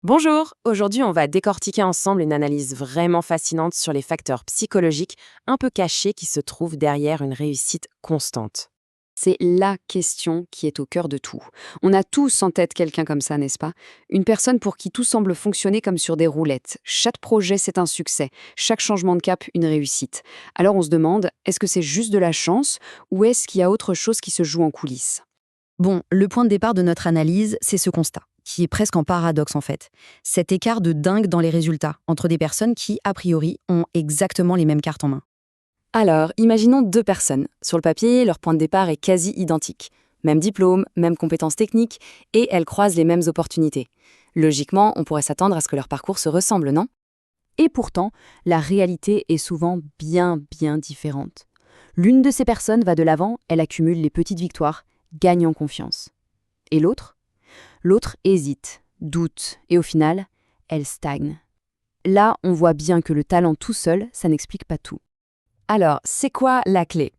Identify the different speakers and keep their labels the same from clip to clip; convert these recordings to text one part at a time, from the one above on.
Speaker 1: Bonjour, aujourd'hui on va décortiquer ensemble une analyse vraiment fascinante sur les facteurs psychologiques un peu cachés qui se trouvent derrière une réussite constante.
Speaker 2: C'est la question qui est au cœur de tout. On a tous en tête quelqu'un comme ça, n'est-ce pas? Une personne pour qui tout semble fonctionner comme sur des roulettes. Chaque projet, c'est un succès. Chaque changement de cap, une réussite. Alors on se demande, est-ce que c'est juste de la chance ou est-ce qu'il y a autre chose qui se joue en coulisses?
Speaker 3: Bon, le point de départ de notre analyse, c'est ce constat, qui est presque en paradoxe en fait. Cet écart de dingue dans les résultats, entre des personnes qui, a priori, ont exactement les mêmes cartes en main.
Speaker 2: Alors, imaginons deux personnes. Sur le papier, leur point de départ est quasi identique. Même diplôme, même compétences techniques, et elles croisent les mêmes opportunités. Logiquement, on pourrait s'attendre à ce que leur parcours se ressemble, non? Et pourtant, la réalité est souvent bien différente. L'une de ces personnes va de l'avant, elle accumule les petites victoires, gagne en confiance. Et l'autre? L'autre hésite, doute, et au final, elle stagne. Là, on voit bien que le talent tout seul, ça n'explique pas tout.
Speaker 3: Alors, c'est quoi la clé?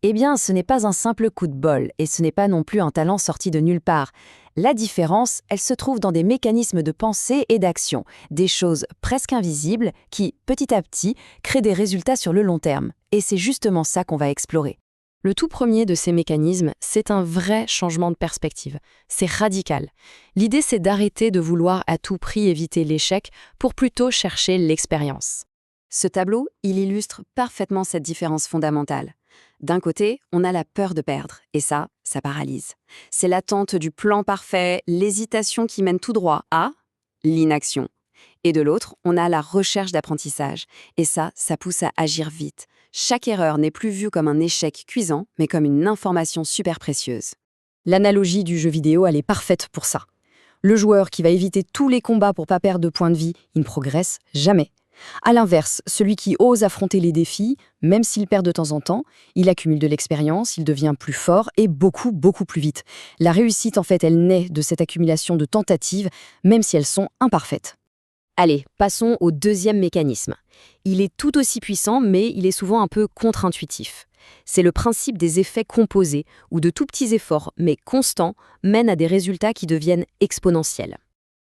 Speaker 3: Eh bien, ce n'est pas un simple coup de bol, et ce n'est pas non plus un talent sorti de nulle part. La différence, elle se trouve dans des mécanismes de pensée et d'action, des choses presque invisibles qui, petit à petit, créent des résultats sur le long terme. Et c'est justement ça qu'on va explorer. Le tout premier de ces mécanismes, c'est un vrai changement de perspective. C'est radical. L'idée, c'est d'arrêter de vouloir à tout prix éviter l'échec pour plutôt chercher l'expérience. Ce tableau, il illustre parfaitement cette différence fondamentale. D'un côté, on a la peur de perdre, et ça paralyse. C'est l'attente du plan parfait, l'hésitation qui mène tout droit à l'inaction. Et de l'autre, on a la recherche d'apprentissage, et ça pousse à agir vite. Chaque erreur n'est plus vue comme un échec cuisant, mais comme une information super précieuse. L'analogie du jeu vidéo, elle est parfaite pour ça. Le joueur qui va éviter tous les combats pour pas perdre de points de vie, il ne progresse jamais. À l'inverse, celui qui ose affronter les défis, même s'il perd de temps en temps, il accumule de l'expérience, il devient plus fort et beaucoup plus vite. La réussite, en fait, elle naît de cette accumulation de tentatives, même si elles sont imparfaites.
Speaker 1: Allez, passons au deuxième mécanisme. Il est tout aussi puissant, mais il est souvent un peu contre-intuitif. C'est le principe des effets composés, où de tout petits efforts, mais constants, mènent à des résultats qui deviennent exponentiels.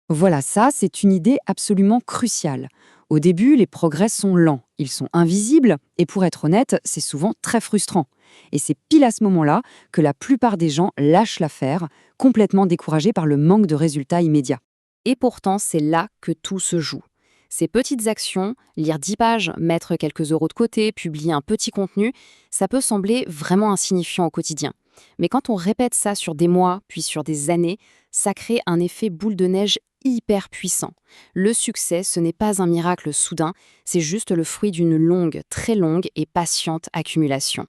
Speaker 2: Voilà, ça, c'est une idée absolument cruciale. Au début, les progrès sont lents, ils sont invisibles, et pour être honnête, c'est souvent très frustrant. Et c'est pile à ce moment-là que la plupart des gens lâchent l'affaire, complètement découragés par le manque de résultats immédiats.
Speaker 1: Et pourtant, c'est là que tout se joue. Ces petites actions, lire 10 pages, mettre quelques euros de côté, publier un petit contenu, ça peut sembler vraiment insignifiant au quotidien. Mais quand on répète ça sur des mois, puis sur des années, ça crée un effet boule de neige hyper puissant. Le succès, ce n'est pas un miracle soudain, c'est juste le fruit d'une longue, très longue et patiente accumulation.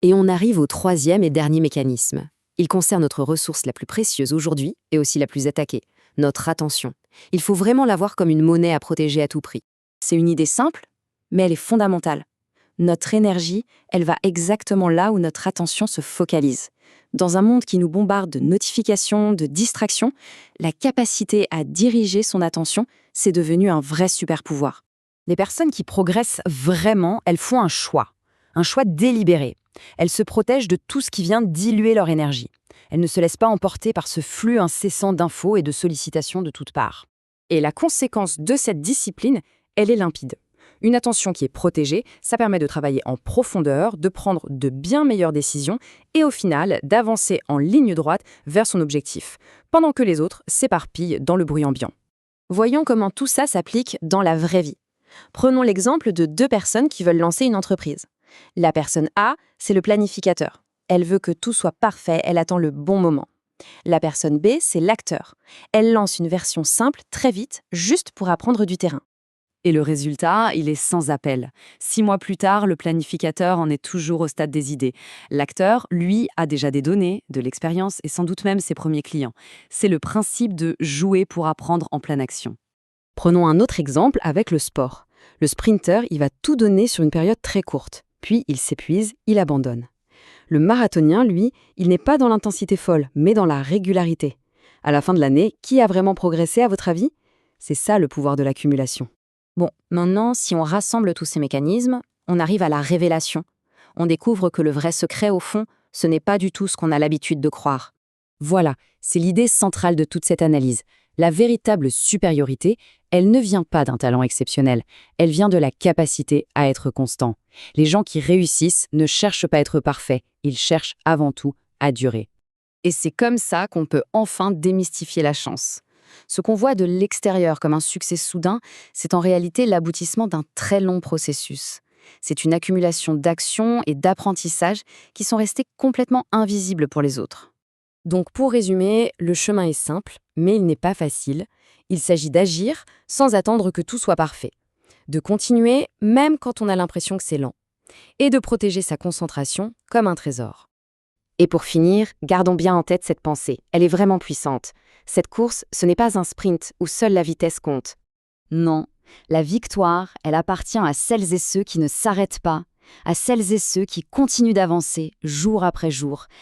Speaker 3: Et on arrive au troisième et dernier mécanisme. Il concerne notre ressource la plus précieuse aujourd'hui et aussi la plus attaquée, notre attention. Il faut vraiment la voir comme une monnaie à protéger à tout prix. C'est une idée simple, mais elle est fondamentale. Notre énergie, elle va exactement là où notre attention se focalise. Dans un monde qui nous bombarde de notifications, de distractions, la capacité à diriger son attention, c'est devenu un vrai super pouvoir. Les personnes qui progressent vraiment, elles font un choix délibéré. Elles se protègent de tout ce qui vient diluer leur énergie. Elles ne se laissent pas emporter par ce flux incessant d'infos et de sollicitations de toutes parts. Et la conséquence de cette discipline, elle est limpide. Une attention qui est protégée, ça permet de travailler en profondeur, de prendre de bien meilleures décisions et au final d'avancer en ligne droite vers son objectif, pendant que les autres s'éparpillent dans le bruit ambiant.
Speaker 1: Voyons comment tout ça s'applique dans la vraie vie. Prenons l'exemple de deux personnes qui veulent lancer une entreprise. La personne A, c'est le planificateur. Elle veut que tout soit parfait, elle attend le bon moment. La personne B, c'est l'acteur. Elle lance une version simple très vite, juste pour apprendre du terrain.
Speaker 2: Et le résultat, il est sans appel. 6 mois plus tard, le planificateur en est toujours au stade des idées. L'acteur, lui, a déjà des données, de l'expérience et sans doute même ses premiers clients. C'est le principe de jouer pour apprendre en pleine action. Prenons un autre exemple avec le sport. Le sprinter, il va tout donner sur une période très courte. Puis il s'épuise, il abandonne. Le marathonien, lui, il n'est pas dans l'intensité folle, mais dans la régularité. À la fin de l'année, qui a vraiment progressé à votre avis? C'est ça le pouvoir de l'accumulation.
Speaker 3: Bon, maintenant, si on rassemble tous ces mécanismes, on arrive à la révélation. On découvre que le vrai secret, au fond, ce n'est pas du tout ce qu'on a l'habitude de croire.
Speaker 2: Voilà, c'est l'idée centrale de toute cette analyse.
Speaker 3: La véritable supériorité, elle ne vient pas d'un talent exceptionnel, elle vient de la capacité à être constant. Les gens qui réussissent ne cherchent pas à être parfaits, ils cherchent avant tout à durer.
Speaker 1: Et c'est comme ça qu'on peut enfin démystifier la chance. Ce qu'on voit de l'extérieur comme un succès soudain, c'est en réalité l'aboutissement d'un très long processus. C'est une accumulation d'actions et d'apprentissages qui sont restés complètement invisibles pour les autres.
Speaker 3: Donc pour résumer, le chemin est simple, mais il n'est pas facile. Il s'agit d'agir sans attendre que tout soit parfait, de continuer même quand on a l'impression que c'est lent, et de protéger sa concentration comme un trésor. Et pour finir, gardons bien en tête cette pensée, elle est vraiment puissante. Cette course, ce n'est pas un sprint où seule la vitesse compte.
Speaker 2: Non, la victoire, elle appartient à celles et ceux qui ne s'arrêtent pas, à celles et ceux qui continuent d'avancer jour après jour,